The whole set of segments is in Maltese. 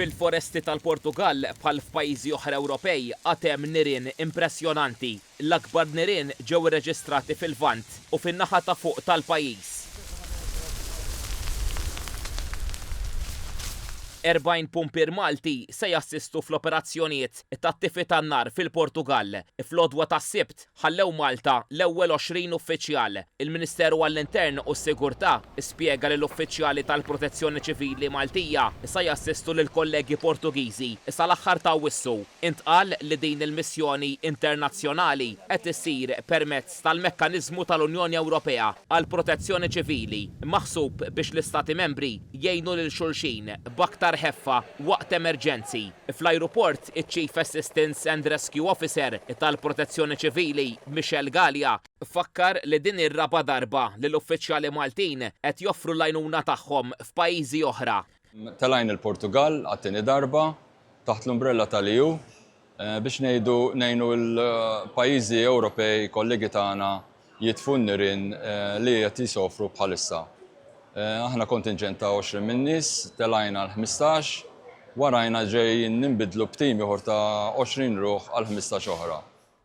Fil-foresti tal-Portugal bħal f'pajjiżi oħra Ewropej għad hemm nirien impressjonanti. L-akbar nirien ġew irreġistrati fil-Lvant u fin-naħa ta' fuq tal-pajjiż. 40 pumpier Malti se jassistu fl-operazzjonijiet tat-tifi tan-nar fil-Portugal. Fl-għodwa tas-Sibt ħallew Malta l-ewwel 20 uffiċjal. Il-Ministeru għall-Intern u s-Sigurtà spjega lill uffiċjali tal-Protezzjoni Ċivili Maltija se jassistu lil kollegi Portugiżi sa l-aħħar ta' Awwissu. Intqal li din il-missjoni internazzjonali qed issir permezz tal-mekkaniżmu tal-Unjoni Ewropea għall protezzjoni ċivili maħsub biex l-Istati membri jgħinu lil xulxin b'aktar ħeffa waqt emerġenzi. Fl-ajruport, iċ-Chief Assistance and Rescue Officer tal-Protezzjoni Ċivili, Michel Gallia, fakkar li din ir-raba darba li l-uffiċjali Maltin qed joffru l-għajnuna tagħhom f'pajjiżi oħra. Telajn il-Portugal għat-tieni darba taħt l-umbrella tal-EU biex ngħinu l-pajjiżi Ewropej kollegi tagħna jitfu n-nirien li qed jisofru bħalissa. Aħna kontingent ta' 20 min nies, telajna l-15, warajna ġejjin ninbidlu b'tim ieħor ta' 20 ruħ għal 15 oħra.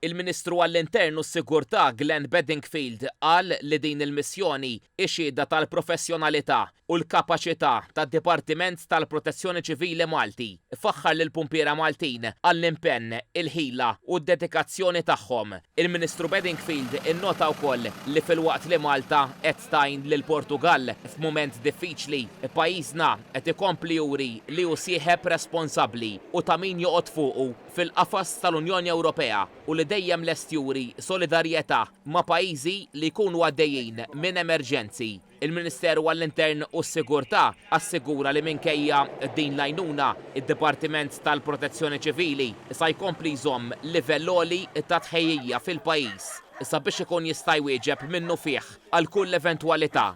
Il-Ministru għall-Intern u s-Sigurtà Glenn Bedingfield qal li din il-missjoni ixhieda tal-professjonalità u l-kapaċità tad-Dipartiment tal-Protezzjoni Ċivili Malti. Faħħar lil pumpiera Maltin għall-impenn, il-ħila u d-dedikazzjoni tagħhom. Il-Ministru Bedingfield innota wkoll li fil-waqt li Malta qed tgħin lil Portugal f'mument diffiċli, pajjiżna qed ikompli juri li hu sieħeb responsabbli u ta' min joqgħod fuqu fil-qafas tal-Unjoni Ewropea u li dejjem lest juri solidarjetà ma' pajjiżi li jkunu għaddejjin minn emerġenzi. Il-Ministeru għall-Intern u s-Sigurtà assigura li minkejja din l-għajnuna id-Dipartiment tal-Protezzjoni Ċivili sa jkompli jżomm livell għoli ta' tħejjija fil-pajjiż sabiex ikun jista' jwieġeb minnu fih għal kull eventwalità.